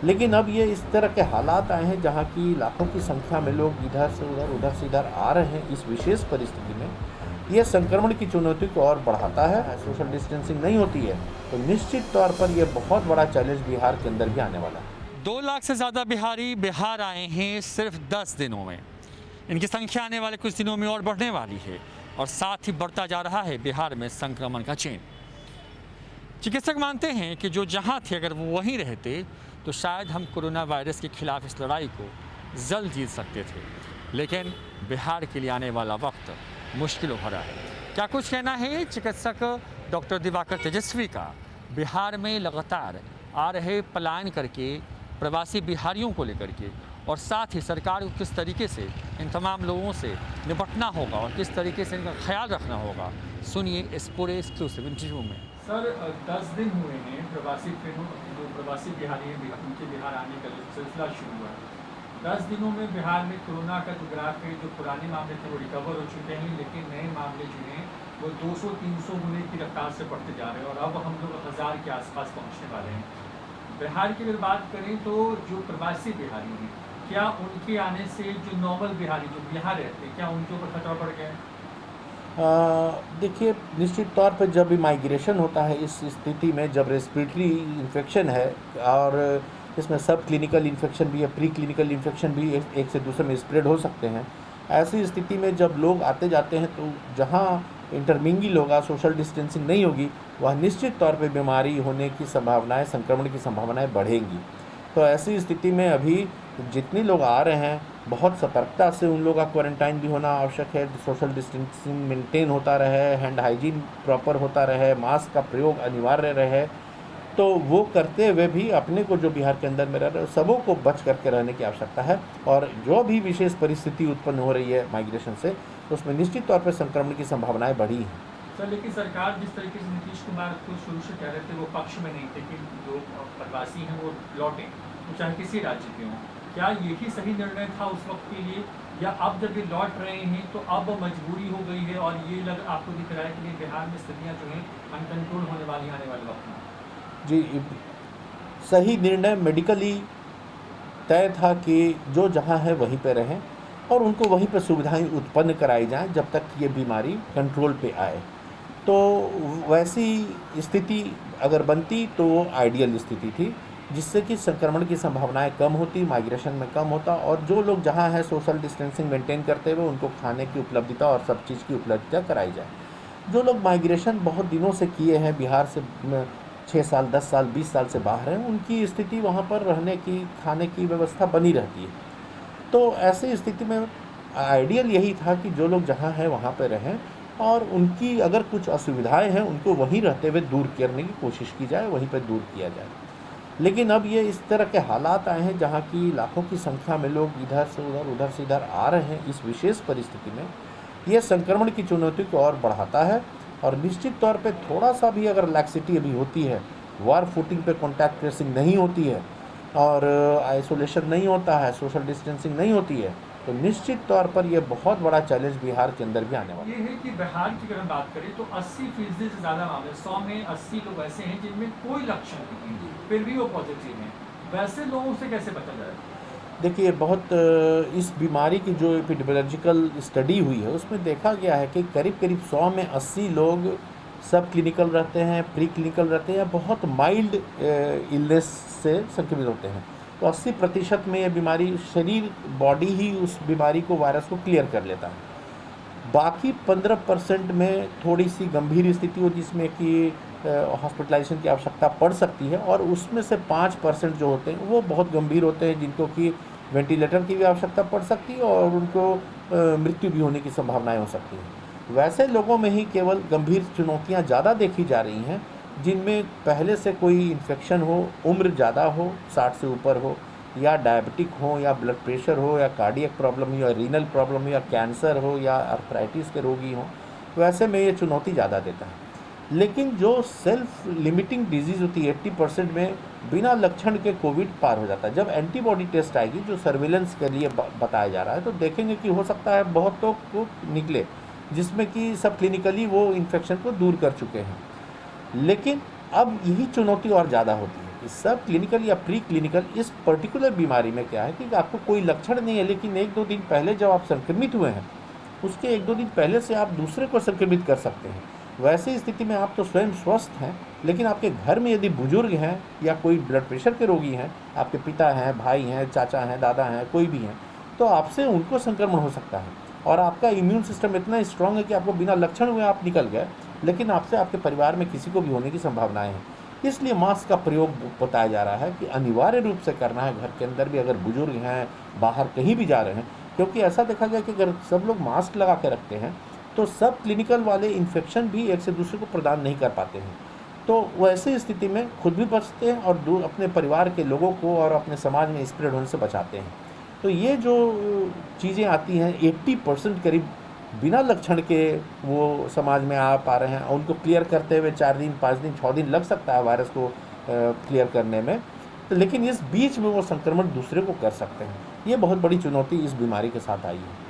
लेकिन अब ये इस तरह के हालात आए हैं जहाँ की लाखों की संख्या में लोग इधर से उधर से इधर आ रहे हैं। इस विशेष परिस्थिति में ये संक्रमण की चुनौती को और बढ़ाता है। सोशल डिस्टेंसिंग नहीं होती है तो निश्चित तौर पर यह बहुत बड़ा चैलेंज बिहार के अंदर भी आने वाला है। 2 लाख से ज़्यादा बिहारी बिहार आए हैं सिर्फ 10 दिनों में। इनकी संख्या आने वाले कुछ दिनों में और बढ़ने वाली है और साथ ही बढ़ता जा रहा है बिहार में संक्रमण का चेन। चिकित्सक मानते हैं कि जो जहां थे अगर वो वहीं रहते तो शायद हम कोरोना वायरस के खिलाफ इस लड़ाई को जल्द जीत सकते थे। लेकिन बिहार के लिए आने वाला वक्त मुश्किल भरा है। क्या कुछ कहना है चिकित्सक डॉक्टर दिवाकर तेजस्वी का बिहार में लगातार आ रहे पलायन करके प्रवासी बिहारियों को लेकर के, और साथ ही सरकार को किस तरीके से इन तमाम लोगों से निपटना होगा और किस तरीके से इनका ख्याल रखना होगा, सुनिए इस पूरे एक्सक्लूसिव इंटरव्यू में। सर 10 दिन हुए हैं जो प्रवासी बिहारी हैं उनके बिहार आने का जो सिलसिला शुरू हुआ है। 10 दिनों में बिहार में कोरोना का जो ग्राफ है, जो पुराने मामले थे वो रिकवर हो चुके हैं, लेकिन नए मामले जो हैं वो 200-300 होने की रफ्तार से बढ़ते जा रहे हैं और अब हम लोग 1000 के आसपास पहुंचने वाले हैं। बिहार की अगर बात करें तो जो प्रवासी बिहारी हैं, क्या उनके आने से जो नॉर्मल बिहारी जो बिहार रहते हैं, क्या उनके ऊपर खतरा बढ़ गया है? देखिए, निश्चित तौर पर जब भी माइग्रेशन होता है इस स्थिति में, जब रेस्पिरेटरी इन्फेक्शन है और इसमें सब क्लिनिकल इन्फेक्शन भी है, प्री क्लिनिकल इन्फेक्शन भी एक से दूसरे में स्प्रेड हो सकते हैं। ऐसी स्थिति में जब लोग आते जाते हैं तो जहाँ इंटरमिंगल होगा, सोशल डिस्टेंसिंग नहीं होगी, वह निश्चित तौर पे बीमारी होने की संभावनाएं, संक्रमण की संभावनाएं बढ़ेंगी। तो ऐसी स्थिति में अभी जितने लोग आ रहे हैं बहुत सतर्कता से उन लोगों का क्वारंटाइन भी होना आवश्यक है। सोशल डिस्टेंसिंग मेंटेन होता रहे, हैंड हाइजीन प्रॉपर होता रहे, मास्क का प्रयोग अनिवार्य रहे। तो वो करते हुए भी अपने को जो बिहार के अंदर में रह रहे सबों को बच करके रहने की आवश्यकता है। और जो भी विशेष परिस्थिति उत्पन्न हो रही है माइग्रेशन से, तो उसमें निश्चित तौर पर संक्रमण की संभावनाएं बढ़ी हैं। सर लेकिन सरकार जिस तरीके से नीतीश कुमार को शुरू से कह रहे थे वो पक्ष में नहीं थे कि जो प्रवासी हैं वो लौटें, तो चाहे किसी राज्य के हों, क्या यही सही निर्णय था उस वक्त के लिए, या अब जब ये लौट रहे हैं तो अब मजबूरी हो गई है और ये लग आपको दिख रहा है कि बिहार में स्थितियाँ जो हैं अनकंट्रोल होने वाली आने वाले वक्त में? जी, सही निर्णय मेडिकली तय था कि जो जहाँ है वहीं पे रहें और उनको वहीं पे सुविधाएं उत्पन्न कराई जाएं जब तक ये बीमारी कंट्रोल पे आए। तो वैसी स्थिति अगर बनती तो वो आइडियल स्थिति थी, जिससे कि संक्रमण की संभावनाएं कम होती, माइग्रेशन में कम होता और जो लोग जहाँ हैं सोशल डिस्टेंसिंग मेंटेन करते हुए उनको खाने की उपलब्धता और सब चीज़ की उपलब्धता कराई जाए। जो लोग माइग्रेशन बहुत दिनों से किए हैं, बिहार से 6 साल, 10 साल, 20 साल से बाहर हैं, उनकी स्थिति वहाँ पर रहने की, खाने की व्यवस्था बनी रहती है। तो ऐसी स्थिति में आइडियल यही था कि जो लोग जहाँ हैं वहाँ पे रहें और उनकी अगर कुछ असुविधाएं हैं उनको वहीं रहते हुए दूर करने की कोशिश की जाए, वहीं पर दूर किया जाए। लेकिन अब ये इस तरह के हालात आए हैं जहाँ की लाखों की संख्या में लोग इधर से उधर से इधर आ रहे हैं। इस विशेष परिस्थिति में ये संक्रमण की चुनौती को और बढ़ाता है और निश्चित तौर पे थोड़ा सा भी अगर लैक्सिटी अभी होती है, वार फुटिंग पे कॉन्टैक्ट ट्रेसिंग नहीं होती है और आइसोलेशन नहीं होता है, सोशल डिस्टेंसिंग नहीं होती है, तो निश्चित तौर पर यह बहुत बड़ा चैलेंज बिहार के अंदर भी आने वाला ये है कि बिहार की अगर हम बात करें तो 80% से ज़्यादा मामले, 100 में 80 लोग ऐसे हैं जिनमें कोई लक्षण नहीं है, फिर भी वो पॉजिटिव हैं। वैसे लोगों से कैसे बचा जाए? देखिए, बहुत इस बीमारी की जो एपिडेमियोलॉजिकल स्टडी हुई है उसमें देखा गया है कि करीब करीब 100 में 80 लोग सब क्लिनिकल रहते हैं, प्री क्लिनिकल रहते हैं या बहुत माइल्ड इलनेस से संक्रमित होते हैं। तो 80% में ये बीमारी शरीर, बॉडी ही उस बीमारी को, वायरस को क्लियर कर लेता है। बाकी 15% में थोड़ी सी गंभीर स्थिति हो जिसमें कि हॉस्पिटलाइजेशन की आवश्यकता पड़ सकती है और उसमें से 5% जो होते हैं वो बहुत गंभीर होते हैं, जिनको कि वेंटिलेटर की भी आवश्यकता पड़ सकती है और उनको मृत्यु भी होने की संभावनाएं हो सकती हैं। वैसे लोगों में ही केवल गंभीर चुनौतियां ज़्यादा देखी जा रही हैं जिनमें पहले से कोई इन्फेक्शन हो, उम्र ज़्यादा हो, 60 से ऊपर हो, या डायबिटिक हो, या ब्लड प्रेशर हो, या कार्डियक प्रॉब्लम हो, या रीनल प्रॉब्लम हो, या कैंसर हो, या आर्थराइटिस के रोगी हों। वैसे में ये चुनौती ज़्यादा देता है। लेकिन जो सेल्फ लिमिटिंग डिजीज़ होती है 80% में बिना लक्षण के कोविड पार हो जाता है। जब एंटीबॉडी टेस्ट आएगी जो सर्विलेंस के लिए बताया जा रहा है, तो देखेंगे कि हो सकता है बहुतों को निकले जिसमें कि सब क्लिनिकली वो इन्फेक्शन को दूर कर चुके हैं। लेकिन अब यही चुनौती और ज़्यादा होती है कि सब क्लिनिकल या प्री क्लिनिकल इस पर्टिकुलर बीमारी में क्या है कि आपको कोई लक्षण नहीं है, लेकिन 1-2 दिन पहले जब आप संक्रमित हुए हैं, उसके 1-2 दिन पहले से आप दूसरे को संक्रमित कर सकते हैं। वैसी स्थिति में आप तो स्वयं स्वस्थ हैं, लेकिन आपके घर में यदि बुजुर्ग हैं या कोई ब्लड प्रेशर के रोगी हैं, आपके पिता हैं, भाई हैं, चाचा हैं, दादा हैं, कोई भी हैं, तो आपसे उनको संक्रमण हो सकता है। और आपका इम्यून सिस्टम इतना स्ट्रांग है कि आपको बिना लक्षण हुए आप निकल गए, लेकिन आपसे आपके परिवार में किसी को भी होने की संभावनाएं हैं। इसलिए मास्क का प्रयोग बताया जा रहा है कि अनिवार्य रूप से करना है, घर के अंदर भी अगर बुजुर्ग हैं, बाहर कहीं भी जा रहे हैं, क्योंकि ऐसा देखा गया कि अगर सब लोग मास्क लगा के रखते हैं तो सब क्लिनिकल वाले इन्फेक्शन भी एक से दूसरे को प्रदान नहीं कर पाते हैं। तो वैसी स्थिति में खुद भी बचते हैं और अपने परिवार के लोगों को और अपने समाज में स्प्रेड होने से बचाते हैं। तो ये जो चीज़ें आती हैं 80% करीब बिना लक्षण के वो समाज में आ पा रहे हैं, और उनको क्लियर करते हुए 4 दिन, 5 दिन, 6 दिन लग सकता है वायरस को क्लियर करने में, तो लेकिन इस बीच में वो संक्रमण दूसरे को कर सकते हैं। ये बहुत बड़ी चुनौती इस बीमारी के साथ आई है।